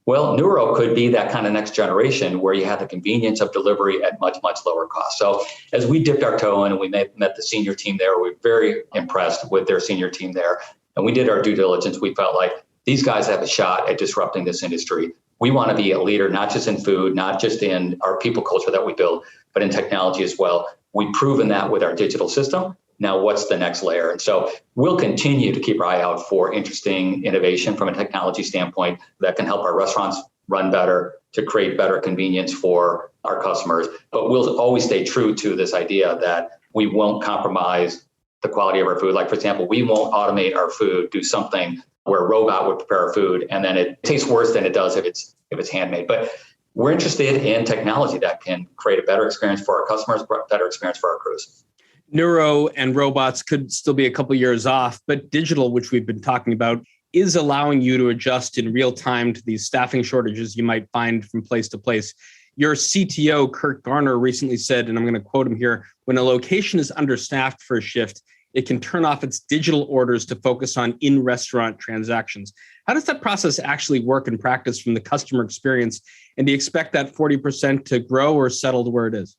Well, Nuro could be that kind of next generation where you have the convenience of delivery at much, much lower cost. So as we dipped our toe in and we met the senior team there, we were very impressed with their senior team there. And we did our due diligence. We felt like these guys have a shot at disrupting this industry. We want to be a leader, not just in food, not just in our people culture that we build, but in technology as well. We've proven that with our digital system. Now, what's the next layer? And so we'll continue to keep our eye out for interesting innovation from a technology standpoint that can help our restaurants run better, to create better convenience for our customers. But we'll always stay true to this idea that we won't compromise the quality of our food. Like, for example, we won't automate our food, do something where a robot would prepare our food and then it tastes worse than it does if it's handmade. But we're interested in technology that can create a better experience for our customers, better experience for our crews. Neuro and robots could still be a couple of years off, but digital, which we've been talking about, is allowing you to adjust in real time to these staffing shortages you might find from place to place. Your CTO, Kurt Garner, recently said, and I'm going to quote him here, when a location is understaffed for a shift, it can turn off its digital orders to focus on in-restaurant transactions. How does that process actually work in practice from the customer experience? And do you expect that 40% to grow or settle to where it is?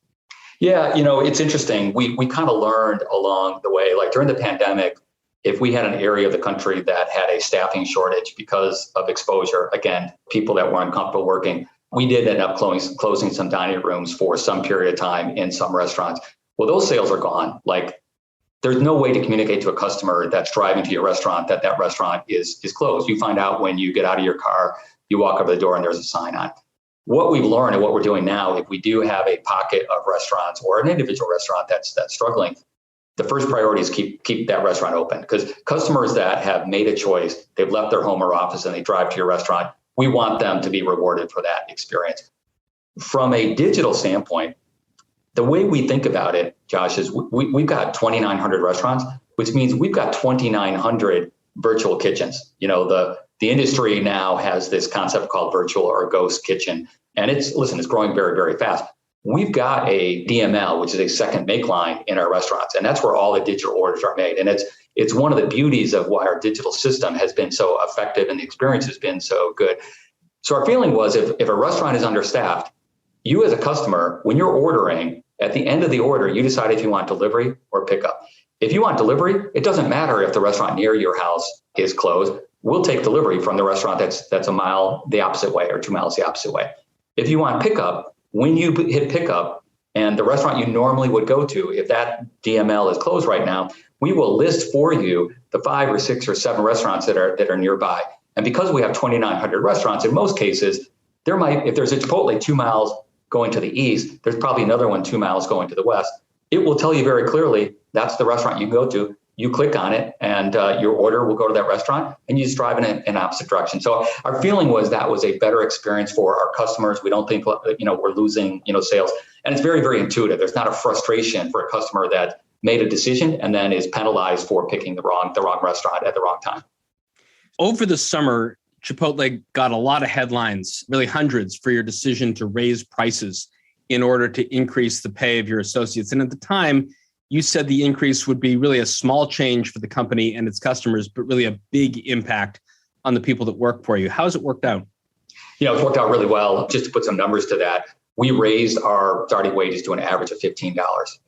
Yeah, it's interesting. We kind of learned along the way, like during the pandemic, if we had an area of the country that had a staffing shortage because of exposure, again, people that were uncomfortable working, we did end up closing some dining rooms for some period of time in some restaurants. Well, those sales are gone. Like, there's no way to communicate to a customer that's driving to your restaurant that restaurant is closed. You find out when you get out of your car, you walk up to the door and there's a sign on. What we've learned and what we're doing now, if we do have a pocket of restaurants or an individual restaurant that's struggling, the first priority is keep that restaurant open, because customers that have made a choice, they've left their home or office and they drive to your restaurant, we want them to be rewarded for that experience. From a digital standpoint, the way we think about it, Josh, is we've got 2,900 restaurants, which means we've got 2,900 virtual kitchens. The industry now has this concept called virtual or ghost kitchen, and it's growing very, very fast. We've got a DML, which is a second make line in our restaurants, and that's where all the digital orders are made. And it's one of the beauties of why our digital system has been so effective and the experience has been so good. So our feeling was if a restaurant is understaffed, you as a customer, when you're ordering, at the end of the order, you decide if you want delivery or pickup. If you want delivery, it doesn't matter if the restaurant near your house is closed. We'll take delivery from the restaurant that's a mile the opposite way or 2 miles the opposite way. If you want pickup, when you hit pickup and the restaurant you normally would go to, if that DML is closed right now, we will list for you the 5 or 6 or 7 restaurants that are nearby. And because we have 2,900 restaurants, in most cases, if there's a Chipotle 2 miles going to the east, there's probably another one 2 miles going to the west. It will tell you very clearly that's the restaurant you go to. You click on it and your order will go to that restaurant and you just drive in an opposite direction. So our feeling was that was a better experience for our customers. We don't think we're losing sales, and it's very, very intuitive. There's not a frustration for a customer that made a decision and then is penalized for picking the wrong restaurant at the wrong time. Over the summer, Chipotle got a lot of headlines, really hundreds, for your decision to raise prices in order to increase the pay of your associates. And at the time, you said the increase would be really a small change for the company and its customers, but really a big impact on the people that work for you. How has it worked out? It's worked out really well. Just to put some numbers to that, we raised our starting wages to an average of $15,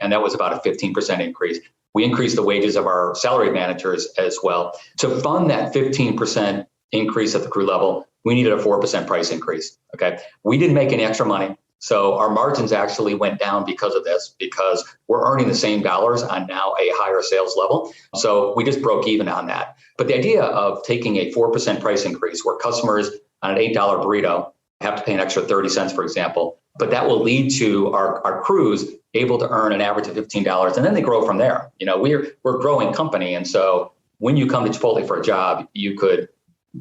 and that was about a 15% increase. We increased the wages of our salaried managers as well. To fund that 15% increase at the crew level, we needed a 4% price increase. Okay. We didn't make any extra money. So our margins actually went down because of this, because we're earning the same dollars on now a higher sales level. So we just broke even on that. But the idea of taking a 4% price increase where customers on an $8 burrito have to pay an extra 30 cents, for example, but that will lead to our crews able to earn an average of $15, and then they grow from there. We're a growing company. And so when you come to Chipotle for a job, you could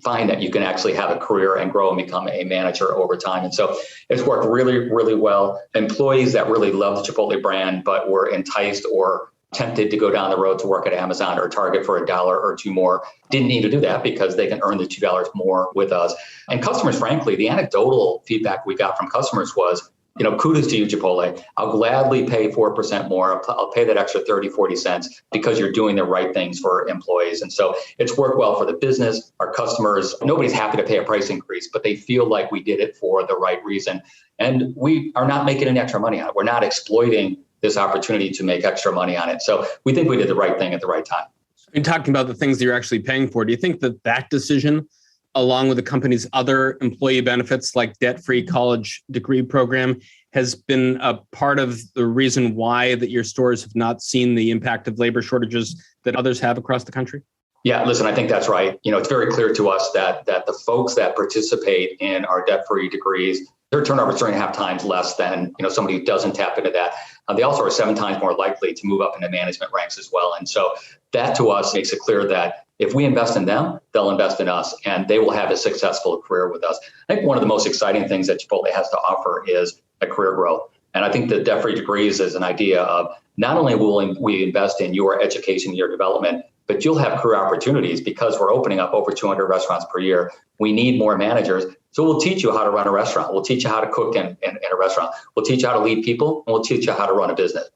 find that you can actually have a career and grow and become a manager over time. And so it's worked really, really well. Employees that really love the Chipotle brand, but were enticed or tempted to go down the road to work at Amazon or Target for $1 or $2 more, didn't need to do that because they can earn the $2 more with us. And customers, frankly, the anecdotal feedback we got from customers was, kudos to you, Chipotle. I'll gladly pay 4% more. I'll pay that extra 30, 40 cents because you're doing the right things for employees. And so it's worked well for the business, our customers. Nobody's happy to pay a price increase, but they feel like we did it for the right reason. And we are not making any extra money on it. We're not exploiting this opportunity to make extra money on it. So we think we did the right thing at the right time. In talking about the things that you're actually paying for, do you think that decision, along with the company's other employee benefits like debt-free college degree program, has been a part of the reason why that your stores have not seen the impact of labor shortages that others have across the country? Yeah, listen, I think that's right. It's very clear to us that the folks that participate in our debt-free degrees, their turnover is 3.5 times less than somebody who doesn't tap into that. They also are 7 times more likely to move up into management ranks as well. And so that to us makes it clear that if we invest in them, they'll invest in us and they will have a successful career with us. I think one of the most exciting things that Chipotle has to offer is a career growth. And I think the debt-free degrees is an idea of not only will we invest in your education, your development, but you'll have career opportunities because we're opening up over 200 restaurants per year. We need more managers. So we'll teach you how to run a restaurant. We'll teach you how to cook in a restaurant. We'll teach you how to lead people, and we'll teach you how to run a business.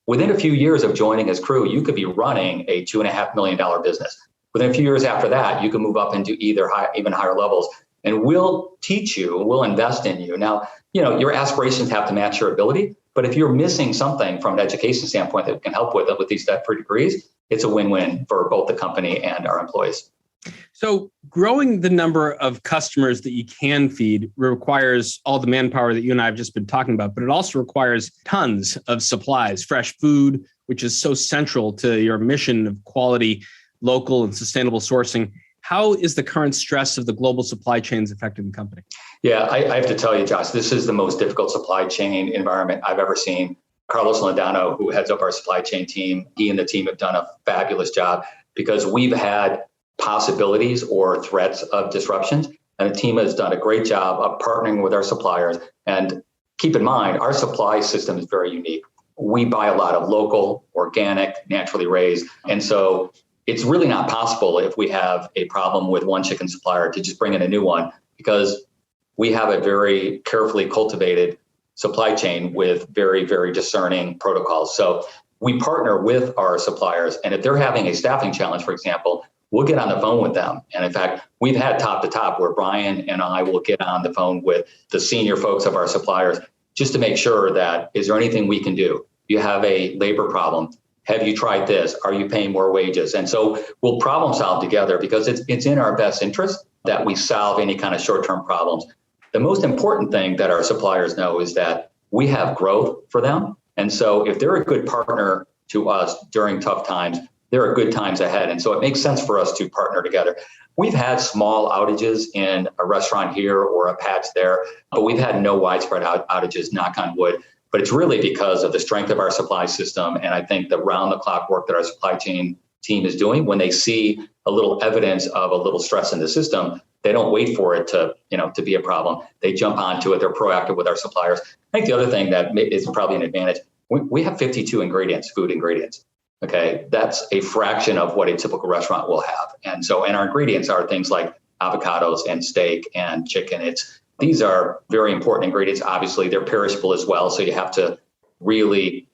Within a few years of joining as crew, you could be running a $2.5 million business. Within a few years after that, you can move up into even higher levels. And we'll teach you, we'll invest in you. Now, your aspirations have to match your ability. But if you're missing something from an education standpoint that we can help with these debt-free degrees, it's a win-win for both the company and our employees. So growing the number of customers that you can feed requires all the manpower that you and I have just been talking about, but it also requires tons of supplies, fresh food, which is so central to your mission of quality, local and sustainable sourcing. How is the current stress of the global supply chains affecting the company? Yeah, I have to tell you, Josh, this is the most difficult supply chain environment I've ever seen. Carlos Landano, who heads up our supply chain team, he and the team have done a fabulous job because we've had possibilities or threats of disruptions. And the team has done a great job of partnering with our suppliers. And keep in mind, our supply system is very unique. We buy a lot of local, organic, naturally raised. And so it's really not possible if we have a problem with one chicken supplier to just bring in a new one because we have a very carefully cultivated supply chain with very, very discerning protocols. So we partner with our suppliers. And if they're having a staffing challenge, for example, we'll get on the phone with them. And in fact, we've had top to top where Brian and I will get on the phone with the senior folks of our suppliers just to make sure that, is there anything we can do? You have a labor problem. Have you tried this? Are you paying more wages? And so we'll problem solve together because it's in our best interest that we solve any kind of short-term problems. The most important thing that our suppliers know is that we have growth for them. And so if they're a good partner to us during tough times, there are good times ahead. And so it makes sense for us to partner together. We've had small outages in a restaurant here or a patch there, but we've had no widespread outages, knock on wood. But it's really because of the strength of our supply system. And I think the round-the-clock work that our supply chain team is doing, when they see a little evidence of a little stress in the system, they don't wait for it to be a problem. They jump onto it. They're proactive with our suppliers. I think the other thing that is probably an advantage, we have 52 food ingredients. Okay, that's a fraction of what a typical restaurant will have. And our ingredients are things like avocados and steak and chicken. These are very important ingredients. Obviously, they're perishable as well. So you have to really,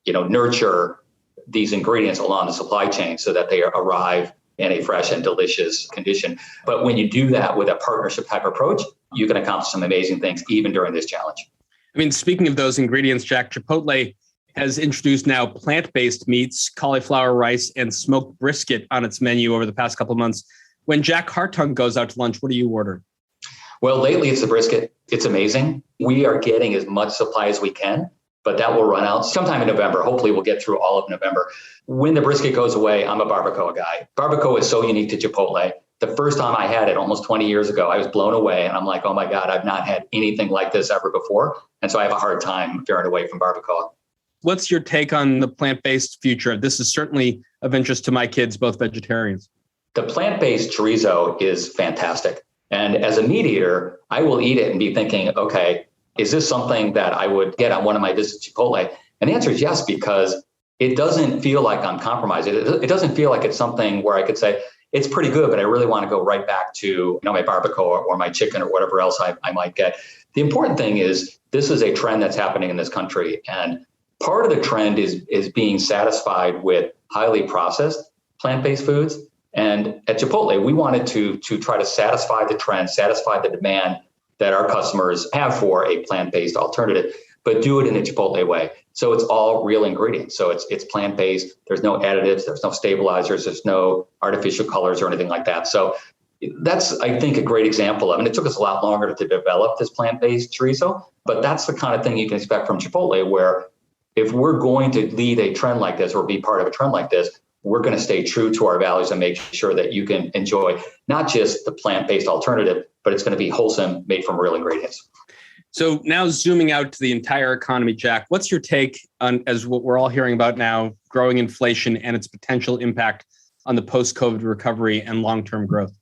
nurture these ingredients along the supply chain so that they arrive in a fresh and delicious condition. But when you do that with a partnership type approach, you can accomplish some amazing things even during this challenge. I mean, speaking of those ingredients, Jack, Chipotle has introduced now plant-based meats, cauliflower rice, and smoked brisket on its menu over the past couple of months. When Jack Hartung goes out to lunch, what do you order? Well, lately it's the brisket. It's amazing. We are getting as much supply as we can, but that will run out sometime in November. Hopefully we'll get through all of November. When the brisket goes away, I'm a barbacoa guy. Barbacoa is so unique to Chipotle. The first time I had it almost 20 years ago, I was blown away and I'm like, oh my God, I've not had anything like this ever before. And so I have a hard time veering away from barbacoa. What's your take on the plant-based future? This is certainly of interest to my kids, both vegetarians. The plant-based chorizo is fantastic. And as a meat eater, I will eat it and be thinking, okay, is this something that I would get on one of my visits to Chipotle? And the answer is yes, because it doesn't feel like I'm compromised. It doesn't feel like it's something where I could say, it's pretty good, but I really want to go right back to my barbacoa or my chicken or whatever else I might get. The important thing is this is a trend that's happening in this country. And part of the trend is being satisfied with highly processed plant-based foods. And at Chipotle, we wanted to try to satisfy the trend, satisfy the demand that our customers have for a plant-based alternative, but do it in a Chipotle way. So it's all real ingredients. So it's plant-based. There's no additives. There's no stabilizers. There's no artificial colors or anything like that. So that's, I think, a great example of, and it took us a lot longer to develop this plant-based chorizo, but that's the kind of thing you can expect from Chipotle, where if we're going to lead a trend like this or be part of a trend like this, we're going to stay true to our values and make sure that you can enjoy not just the plant-based alternative, but it's going to be wholesome, made from real ingredients. So now zooming out to the entire economy, Jack, what's your take on, as what we're all hearing about now, growing inflation and its potential impact on the post-COVID recovery and long-term growth?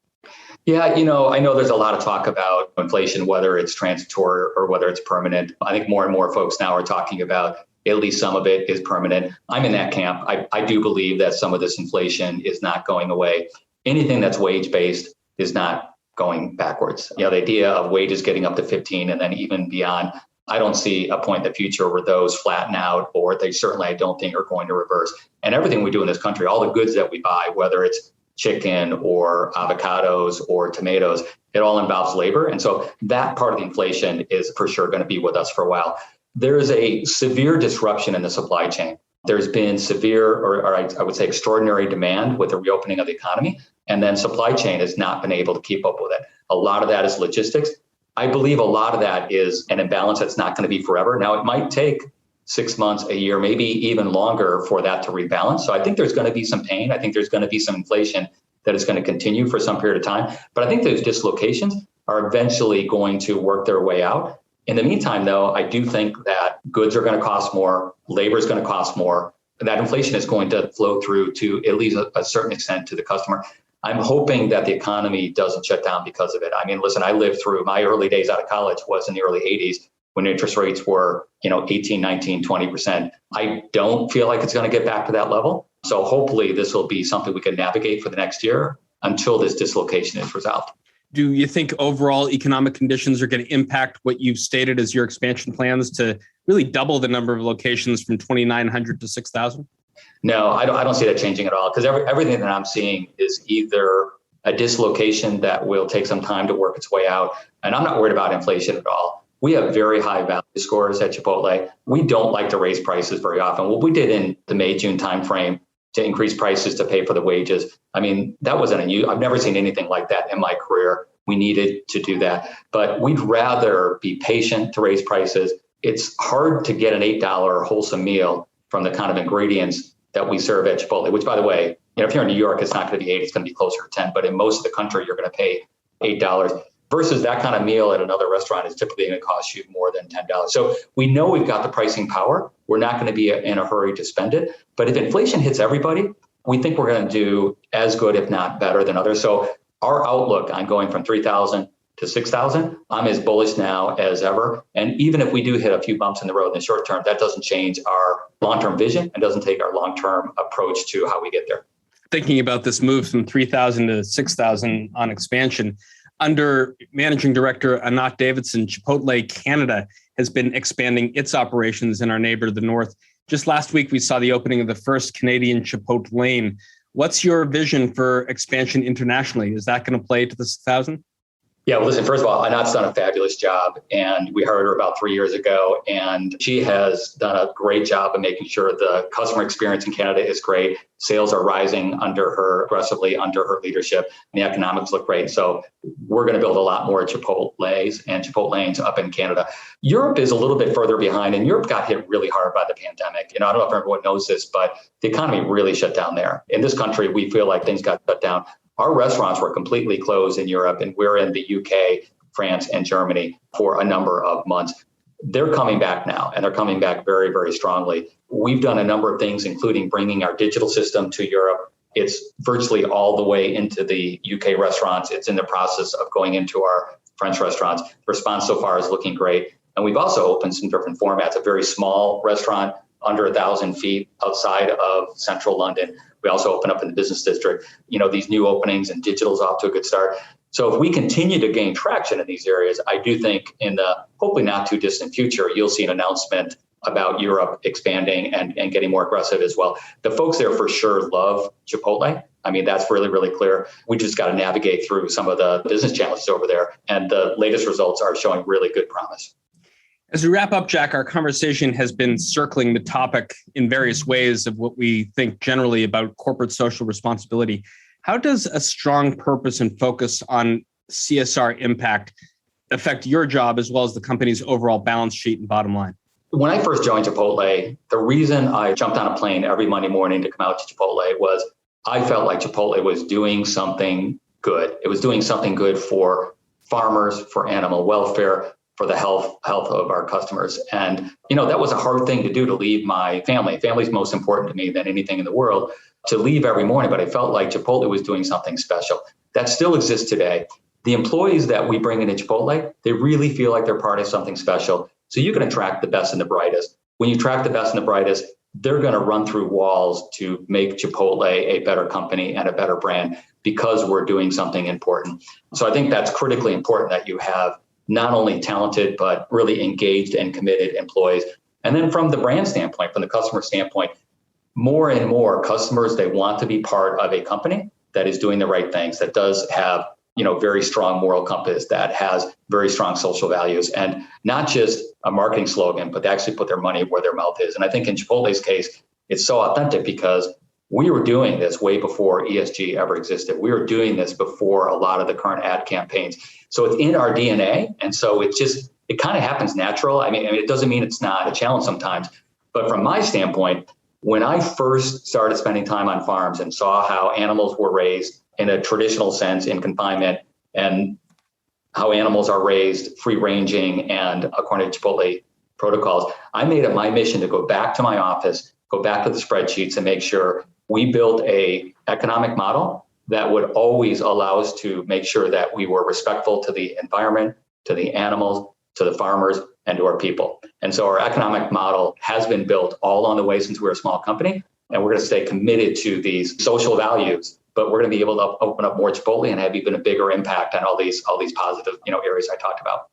Yeah, I know there's a lot of talk about inflation, whether it's transitory or whether it's permanent. I think more and more folks now are talking about at least some of it is permanent. I'm in that camp. I do believe that some of this inflation is not going away. Anything that's wage-based is not going backwards. The idea of wages getting up to 15 and then even beyond, I don't see a point in the future where those flatten out, or they certainly, I don't think, are going to reverse. And everything we do in this country, all the goods that we buy, whether it's chicken or avocados or tomatoes, it all involves labor. And so that part of the inflation is for sure going to be with us for a while. There is a severe disruption in the supply chain. There's been severe, or I would say extraordinary demand with the reopening of the economy, and then supply chain has not been able to keep up with it. A lot of that is logistics. I believe a lot of that is an imbalance that's not going to be forever. Now, it might take 6 months, a year, maybe even longer for that to rebalance. So I think there's going to be some pain. I think there's going to be some inflation that is going to continue for some period of time. But I think those dislocations are eventually going to work their way out. In the meantime, though, I do think that goods are going to cost more, labor is going to cost more, and that inflation is going to flow through to at least a certain extent to the customer. I'm hoping that the economy doesn't shut down because of it. I mean, listen, I lived through my early days out of college was in the early 80s when interest rates were, 18, 19, 20%. I don't feel like it's going to get back to that level. So hopefully this will be something we can navigate for the next year until this dislocation is resolved. Do you think overall economic conditions are going to impact what you've stated as your expansion plans to really double the number of locations from 2,900 to 6,000? No, I don't see that changing at all, because everything that I'm seeing is either a dislocation that will take some time to work its way out. And I'm not worried about inflation at all. We have very high value scores at Chipotle. We don't like to raise prices very often. What we did in the May-June timeframe to increase prices to pay for the wages, I mean, that wasn't unusual. I've never seen anything like that in my career. We needed to do that. But we'd rather be patient to raise prices. It's hard to get an $8 wholesome meal from the kind of ingredients that we serve at Chipotle, which, by the way, if you're in New York, it's not going to be $8, it's going to be closer to 10. But in most of the country, you're going to pay $8 versus that kind of meal at another restaurant is typically going to cost you more than $10. So we know we've got the pricing power. We're not going to be in a hurry to spend it. But if inflation hits everybody, we think we're going to do as good, if not better than others. So our outlook on going from 3,000 to 6,000. I'm as bullish now as ever. And even if we do hit a few bumps in the road in the short term, that doesn't change our long-term vision and doesn't take our long-term approach to how we get there. Thinking about this move from 3,000 to 6,000 on expansion, under Managing Director Anat Davidson, Chipotle Canada has been expanding its operations in our neighbor to the north. Just last week, we saw the opening of the first Canadian Chipotlane. What's your vision for expansion internationally? Is that going to play to the 6,000? Yeah, well, listen, first of all, Anat's done a fabulous job, and we hired her about 3 years ago, and she has done a great job of making sure the customer experience in Canada is great. Sales are rising aggressively under her leadership, and the economics look great. So we're going to build a lot more Chipotles and Chipotlanes up in Canada. Europe is a little bit further behind, and Europe got hit really hard by the pandemic. I don't know if everyone knows this, but the economy really shut down there. In this country, we feel like things got shut down. Our restaurants were completely closed in Europe, and we're in the UK, France, and Germany for a number of months. They're coming back now, and they're coming back very, very strongly. We've done a number of things, including bringing our digital system to Europe. It's virtually all the way into the UK restaurants. It's in the process of going into our French restaurants. The response so far is looking great. And we've also opened some different formats, a very small restaurant under 1,000 feet outside of central London. We also open up in the business district. These new openings and digital's off to a good start. So if we continue to gain traction in these areas, I do think in the hopefully not too distant future, you'll see an announcement about Europe expanding and getting more aggressive as well. The folks there for sure love Chipotle. I mean, that's really, really clear. We just got to navigate through some of the business challenges over there. And the latest results are showing really good promise. As we wrap up, Jack, our conversation has been circling the topic in various ways of what we think generally about corporate social responsibility. How does a strong purpose and focus on CSR impact affect your job as well as the company's overall balance sheet and bottom line? When I first joined Chipotle, the reason I jumped on a plane every Monday morning to come out to Chipotle was I felt like Chipotle was doing something good. It was doing something good for farmers, for animal welfare, for the health of our customers. And, that was a hard thing to do, to leave my family. Family's most important to me than anything in the world, to leave every morning. But I felt like Chipotle was doing something special. That still exists today. The employees that we bring into Chipotle, they really feel like they're part of something special. So you can attract the best and the brightest. When you attract the best and the brightest, they're going to run through walls to make Chipotle a better company and a better brand because we're doing something important. So I think that's critically important, that you have not only talented, but really engaged and committed employees. And then from the brand standpoint, from the customer standpoint, more and more customers, they want to be part of a company that is doing the right things, that does have, very strong moral compass, that has very strong social values, and not just a marketing slogan, but they actually put their money where their mouth is. And I think in Chipotle's case, it's so authentic because we were doing this way before ESG ever existed. We were doing this before a lot of the current ad campaigns. So it's in our DNA. And so it kind of happens natural. I mean, it doesn't mean it's not a challenge sometimes. But from my standpoint, when I first started spending time on farms and saw how animals were raised in a traditional sense in confinement, and how animals are raised free ranging and according to Chipotle protocols, I made it my mission to go back to my office, go back to the spreadsheets, and make sure we built a economic model that would always allow us to make sure that we were respectful to the environment, to the animals, to the farmers, and to our people. And so our economic model has been built all along the way since we were a small company, and we're going to stay committed to these social values, but we're going to be able to open up more Chipotle and have even a bigger impact on all these positive, areas I talked about.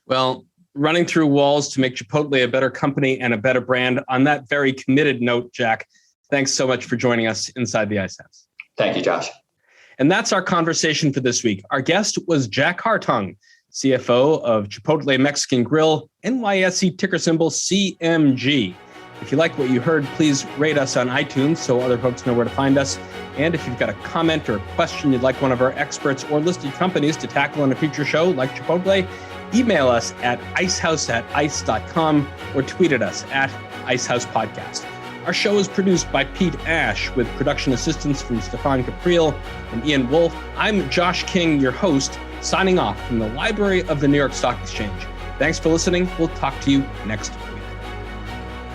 Well, running through walls to make Chipotle a better company and a better brand. On that very committed note, Jack, thanks so much for joining us inside the Ice House. Thank you, Josh. And that's our conversation for this week. Our guest was Jack Hartung, CFO of Chipotle Mexican Grill, NYSE ticker symbol CMG. If you like what you heard, please rate us on iTunes so other folks know where to find us. And if you've got a comment or a question you'd like one of our experts or listed companies to tackle on a future show like Chipotle, email us at icehouse@ice.com or tweet at us at IceHousePodcast. Our show is produced by Pete Ash with production assistance from Stefan Capriel and Ian Wolf. I'm Josh King, your host, signing off from the Library of the New York Stock Exchange. Thanks for listening. We'll talk to you next week.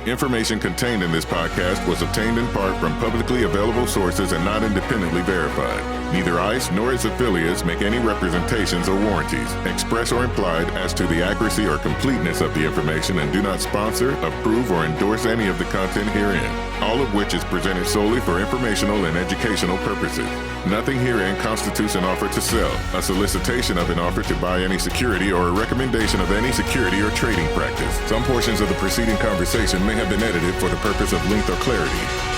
Information contained in this podcast was obtained in part from publicly available sources and not independently verified. Neither ICE nor its affiliates make any representations or warranties, express or implied, as to the accuracy or completeness of the information and do not sponsor, approve, or endorse any of the content herein, all of which is presented solely for informational and educational purposes. Nothing herein constitutes an offer to sell, a solicitation of an offer to buy any security, or a recommendation of any security or trading practice. Some portions of the preceding conversation may have been edited for the purpose of length or clarity.